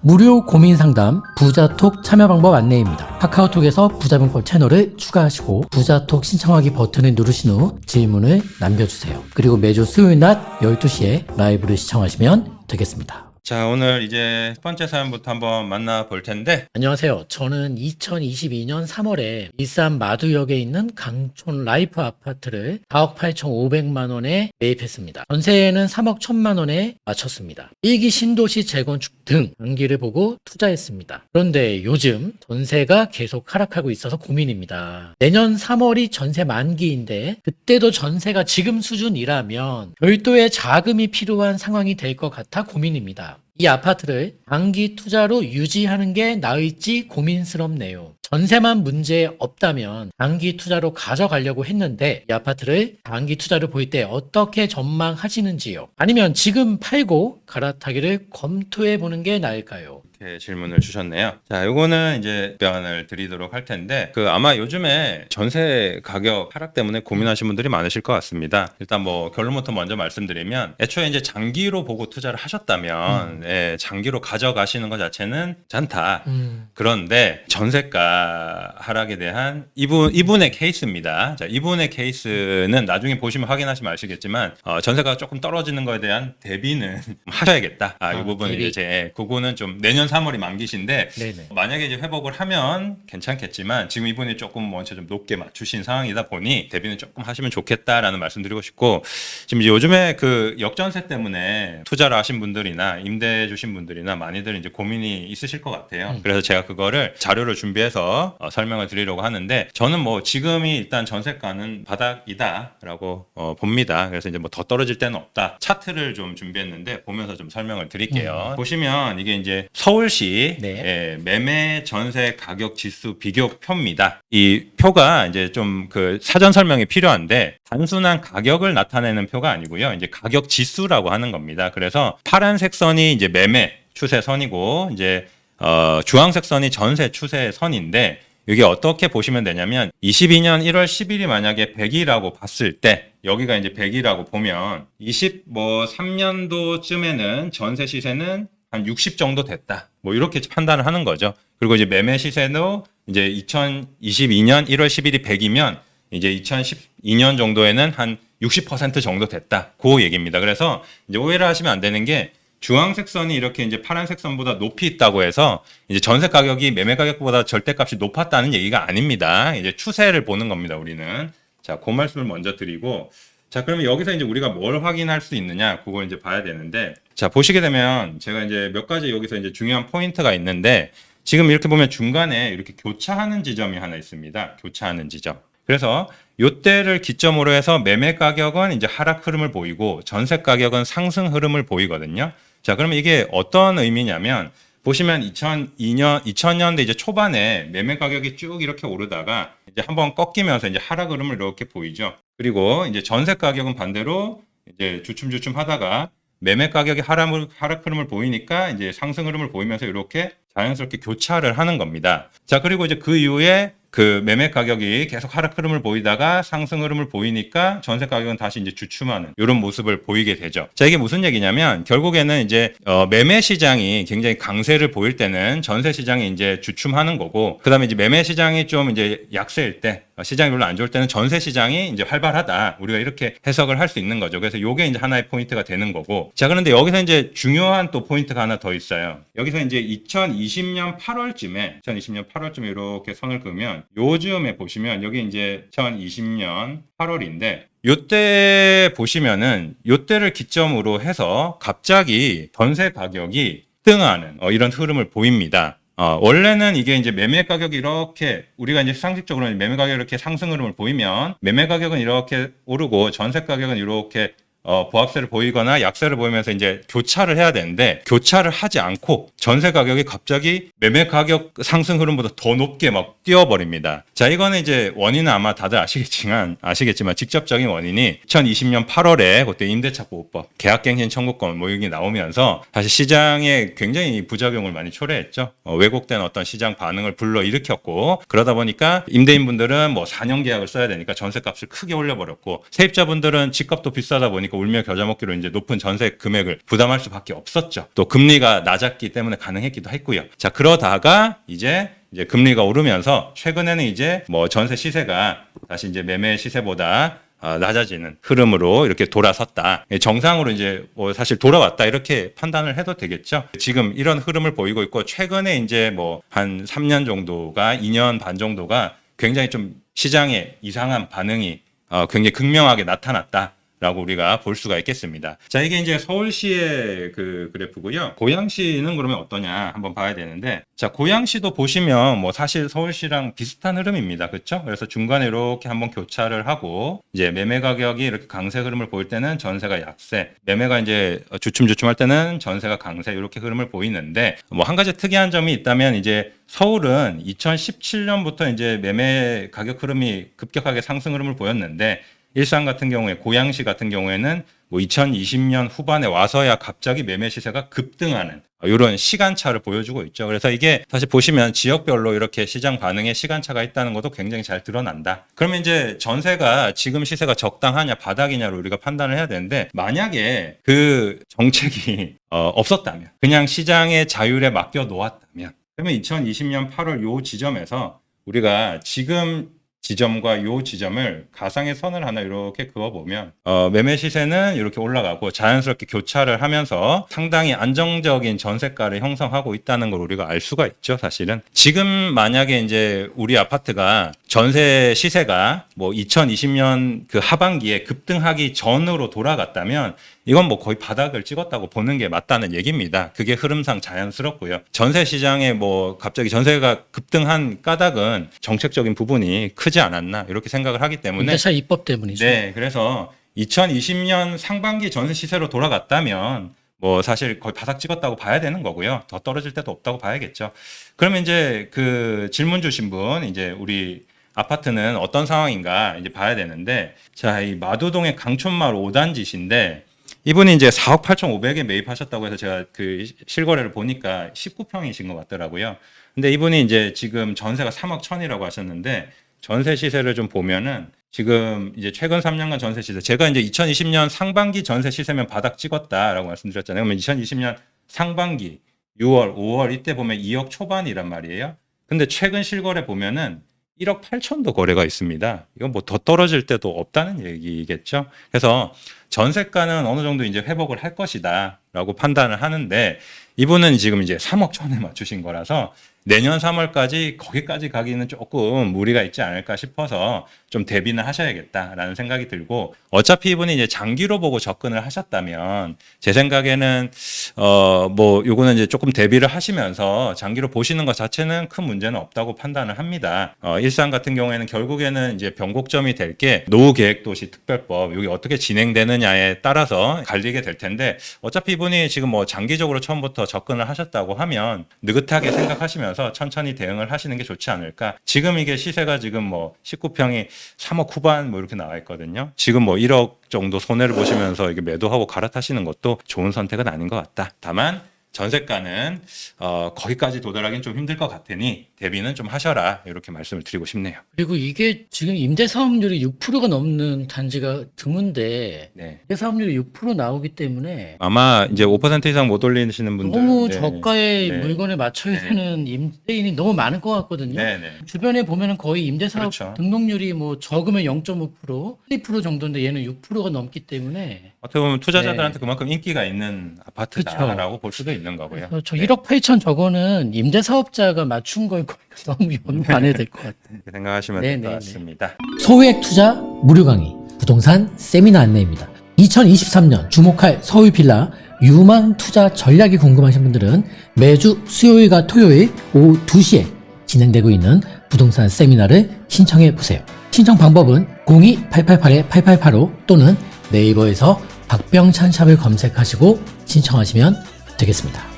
무료 고민 상담 부자톡 참여 방법 안내입니다. 카카오톡에서 부자병법 채널을 추가하시고 부자톡 신청하기 버튼을 누르신 후 질문을 남겨주세요. 그리고 매주 수요일 낮 12시에 라이브를 시청하시면 되겠습니다. 자, 오늘 이제 첫 번째 사연부터 한번 만나볼 텐데. 안녕하세요. 저는 2022년 3월에 일산 마두역에 있는 강촌 라이프 아파트를 4억 8,500만 원에 매입했습니다. 전세는 3억 1천만 원에 마쳤습니다. 일기 신도시 재건축 등 단기를 보고 투자했습니다. 그런데 요즘 전세가 계속 하락하고 있어서 고민입니다. 내년 3월이 전세 만기인데 그때도 전세가 지금 수준이라면 별도의 자금이 필요한 상황이 될 것 같아 고민입니다. 이 아파트를 단기 투자로 유지하는 게 나을지 고민스럽네요. 전세만 문제 없다면 단기 투자로 가져가려고 했는데 이 아파트를 단기 투자로 볼 때 어떻게 전망하시는지요? 아니면 지금 팔고 갈아타기를 검토해 보는 게 나을까요? 이렇게 질문을 주셨네요. 자, 요거는 이제 답변을 드리도록 할 텐데, 아마 요즘에 전세 가격 하락 때문에 고민하시는 분들이 많으실 것 같습니다. 일단 뭐 결론부터 먼저 말씀드리면, 애초에 이제 장기로 보고 투자를 하셨다면, 장기로 가져가시는 것 자체는 괜찮다. 그런데 전세가 하락에 대한 이분의 케이스입니다. 자, 이분의 케이스는 나중에 보시면 확인하시면 아시겠지만, 전세가 조금 떨어지는 거에 대한 대비는 하셔야겠다. 이 부분 대비. 이제 그거는 좀 내년 3월이 만기신데, 네네. 만약에 이제 회복을 하면 괜찮겠지만 지금 이분이 조금 먼저 좀 높게 맞추신 상황이다 보니 대비는 조금 하시면 좋겠다라는 말씀드리고 싶고, 지금 이제 요즘에 그 역전세 때문에 투자를 하신 분들이나 임대 주신 분들이나 많이들 이제 고민이 있으실 것 같아요. 그래서 제가 그거를 자료를 준비해서 설명을 드리려고 하는데, 저는 뭐 지금이 일단 전세가는 바닥이다라고 봅니다. 그래서 이제 뭐 더 떨어질 때는 없다. 차트를 좀 준비했는데 보면서 좀 설명을 드릴게요. 보시면 이게 이제 서울시 매매 전세 가격 지수 비교표입니다. 이 표가 이제 좀 그 사전 설명이 필요한데, 단순한 가격을 나타내는 표가 아니고요. 이제 가격 지수라고 하는 겁니다. 그래서 파란색 선이 이제 매매 추세선이고, 이제 주황색 선이 전세 추세선인데, 이게 어떻게 보시면 되냐면 22년 1월 10일이 만약에 100이라고 봤을 때, 여기가 이제 100이라고 보면 23년도쯤에는 전세 시세는 한 60 정도 됐다. 뭐 이렇게 판단을 하는 거죠. 그리고 이제 매매 시세도 이제 2022년 1월 10일이 100이면 이제 2012년 정도에는 한 60% 정도 됐다. 그 얘기입니다. 그래서 이제 오해를 하시면 안 되는 게, 주황색 선이 이렇게 이제 파란색 선보다 높이 있다고 해서 이제 전세 가격이 매매 가격보다 절대값이 높았다는 얘기가 아닙니다. 이제 추세를 보는 겁니다, 우리는. 자, 그 말씀을 먼저 드리고, 자, 그러면 여기서 이제 우리가 뭘 확인할 수 있느냐, 그걸 이제 봐야 되는데, 자, 보시게 되면 제가 이제 몇 가지 여기서 이제 중요한 포인트가 있는데, 지금 이렇게 보면 중간에 이렇게 교차하는 지점이 하나 있습니다. 교차하는 지점. 그래서 요때를 기점으로 해서 매매 가격은 이제 하락 흐름을 보이고 전세 가격은 상승 흐름을 보이거든요. 자, 그러면 이게 어떤 의미냐면, 보시면 2000년대 이제 초반에 매매 가격이 쭉 이렇게 오르다가 이제 한번 꺾이면서 이제 하락 흐름을 이렇게 보이죠. 그리고 이제 전세 가격은 반대로 이제 주춤주춤 하다가 매매 가격이 하락 흐름을 보이니까 이제 상승 흐름을 보이면서 이렇게 자연스럽게 교차를 하는 겁니다. 자, 그리고 이제 그 이후에 그 매매 가격이 계속 하락 흐름을 보이다가 상승 흐름을 보이니까 전세 가격은 다시 이제 주춤하는 이런 모습을 보이게 되죠. 자, 이게 무슨 얘기냐면, 결국에는 이제 매매 시장이 굉장히 강세를 보일 때는 전세 시장이 이제 주춤하는 거고, 그다음에 이제 매매 시장이 좀 이제 약세일 때, 시장이 별로 안 좋을 때는 전세 시장이 이제 활발하다. 우리가 이렇게 해석을 할 수 있는 거죠. 그래서 요게 이제 하나의 포인트가 되는 거고. 자, 그런데 여기서 이제 중요한 또 포인트가 하나 더 있어요. 여기서 이제 2020년 8월쯤에 이렇게 선을 그으면, 요즘에 보시면 여기 이제 2020년 8월인데, 요때 보시면은 요때를 기점으로 해서 갑자기 전세 가격이 등하는 이런 흐름을 보입니다. 원래는 이게 이제 매매 가격이 이렇게, 우리가 이제 상식적으로 매매 가격이 이렇게 상승 흐름을 보이면 매매 가격은 이렇게 오르고 전세 가격은 이렇게 보합세를 보이거나 약세를 보이면서 이제 교차를 해야 되는데, 교차를 하지 않고 전세 가격이 갑자기 매매 가격 상승 흐름보다 더 높게 막 뛰어버립니다. 자, 이거는 이제 원인은 아마 다들 아시겠지만 직접적인 원인이 2020년 8월에 그때 임대차 보호법, 계약갱신 청구권 뭐 이게 나오면서 사실 시장에 굉장히 부작용을 많이 초래했죠. 왜곡된 어떤 시장 반응을 불러일으켰고, 그러다 보니까 임대인분들은 뭐 4년 계약을 써야 되니까 전세값을 크게 올려버렸고, 세입자분들은 집값도 비싸다 보니까 보니까 울며 겨자 먹기로 이제 높은 전세 금액을 부담할 수밖에 없었죠. 또 금리가 낮았기 때문에 가능했기도 했고요. 자, 그러다가 이제 금리가 오르면서 최근에는 이제 뭐 전세 시세가 다시 이제 매매 시세보다 낮아지는 흐름으로 이렇게 돌아섰다. 정상으로 이제 뭐 사실 돌아왔다 이렇게 판단을 해도 되겠죠. 지금 이런 흐름을 보이고 있고 최근에 이제 뭐 한 3년 정도가 2년 반 정도가 굉장히 좀 시장에 이상한 반응이 굉장히 극명하게 나타났다라고 우리가 볼 수가 있겠습니다. 자, 이게 이제 서울시의 그 그래프고요. 고양시는 그러면 어떠냐 한번 봐야 되는데, 자, 고양시도 보시면 뭐 사실 서울시랑 비슷한 흐름입니다. 그렇죠? 그래서 중간에 이렇게 한번 교차를 하고 이제 매매 가격이 이렇게 강세 흐름을 보일 때는 전세가 약세, 매매가 이제 주춤주춤할 때는 전세가 강세 이렇게 흐름을 보이는데, 뭐 한 가지 특이한 점이 있다면 이제 서울은 2017년부터 이제 매매 가격 흐름이 급격하게 상승 흐름을 보였는데, 일산 같은 경우에, 고양시 같은 경우에는 뭐 2020년 후반에 와서야 갑자기 매매 시세가 급등하는 이런 시간차를 보여주고 있죠. 그래서 이게 사실 보시면 지역별로 이렇게 시장 반응에 시간차가 있다는 것도 굉장히 잘 드러난다. 그러면 이제 전세가 지금 시세가 적당하냐 바닥이냐로 우리가 판단을 해야 되는데, 만약에 그 정책이 없었다면, 그냥 시장의 자율에 맡겨 놓았다면, 그러면 2020년 8월 요 지점에서 우리가 지금 지점과 요 지점을 가상의 선을 하나 이렇게 그어보면 매매 시세는 이렇게 올라가고 자연스럽게 교차를 하면서 상당히 안정적인 전세가를 형성하고 있다는 걸 우리가 알 수가 있죠. 사실은 지금 만약에 이제 우리 아파트가 전세 시세가 뭐 2020년 그 하반기에 급등하기 전으로 돌아갔다면 이건 뭐 거의 바닥을 찍었다고 보는 게 맞다는 얘기입니다. 그게 흐름상 자연스럽고요. 전세 시장에 뭐 갑자기 전세가 급등한 까닭은 정책적인 부분이 크지 않았나 이렇게 생각을 하기 때문에, 임대차 입법 때문이죠. 네, 그래서 2020년 상반기 전세 시세로 돌아갔다면 뭐 사실 거의 바닥 찍었다고 봐야 되는 거고요. 더 떨어질 때도 없다고 봐야겠죠. 그러면 이제 그 질문 주신 분, 이제 우리 아파트는 어떤 상황인가 이제 봐야 되는데, 자, 이 마두동의 강촌마을 5단지신데 이분이 이제 4억 8,500에 매입하셨다고 해서 제가 그 실거래를 보니까 19평이신 것 같더라고요. 근데 이분이 이제 지금 전세가 3억 1,000이라고 하셨는데, 전세 시세를 좀 보면은 지금 이제 최근 3년간 전세 시세, 제가 이제 2020년 상반기 전세 시세면 바닥 찍었다라고 말씀드렸잖아요. 그러면 2020년 상반기 6월, 5월 이때 보면 2억 초반이란 말이에요. 근데 최근 실거래 보면은 1억 8천도 거래가 있습니다. 이건 뭐 더 떨어질 때도 없다는 얘기겠죠. 그래서 전세가는 어느 정도 이제 회복을 할 것이다라고 판단을 하는데, 이분은 지금 이제 3억 천에 맞추신 거라서 내년 3월까지 거기까지 가기는 조금 무리가 있지 않을까 싶어서 좀 대비는 하셔야겠다라는 생각이 들고, 어차피 이분이 이제 장기로 보고 접근을 하셨다면 제 생각에는 뭐 요거는 이제 조금 대비를 하시면서 장기로 보시는 것 자체는 큰 문제는 없다고 판단을 합니다. 일산 같은 경우에는 결국에는 이제 변곡점이 될 게 노후계획도시 특별법, 여기 어떻게 진행되느냐에 따라서 갈리게 될 텐데, 어차피 이분이 지금 뭐 장기적으로 처음부터 접근을 하셨다고 하면 느긋하게 생각하시면서 천천히 대응을 하시는 게 좋지 않을까. 지금 이게 시세가 지금 뭐 19평이 3억 후반 뭐 이렇게 나와 있거든요. 지금 뭐 1억 정도 손해를 보시면서 이게 매도하고 갈아타시는 것도 좋은 선택은 아닌 것 같다. 다만 전세가는 거기까지 도달하기는 좀 힘들 것 같으니 대비는 좀 하셔라, 이렇게 말씀을 드리고 싶네요. 그리고 이게 지금 임대사업률이 6%가 넘는 단지가 드문데, 네. 임대사업률이 6% 나오기 때문에 아마 이제 5% 이상 못 올리시는 분들, 너무 네. 저가의 네. 물건에 맞춰야 네. 되는 임대인이 너무 많을 것 같거든요. 네네. 주변에 보면은 거의 임대사업 그렇죠. 등록률이 뭐 적으면 0.5%, 2% 정도인데 얘는 6%가 넘기 때문에 어떻게 보면 투자자들한테 네. 그만큼 인기가 있는 아파트다라고 볼 수도 있는 거고요. 그래서 저 네. 1억 8천 저거는 임대사업자가 맞춘 걸 거니까 너무 연구 안 해도 될 것 같아요. 이렇게 생각하시면 될 것 네네네. 같습니다. 소액 투자 무료 강의 부동산 세미나 안내입니다. 2023년 주목할 서울 빌라 유망 투자 전략이 궁금하신 분들은 매주 수요일과 토요일 오후 2시에 진행되고 있는 부동산 세미나를 신청해 보세요. 신청 방법은 02-888-8885 또는 네이버에서 박병찬 샵을 검색하시고 신청하시면 되겠습니다.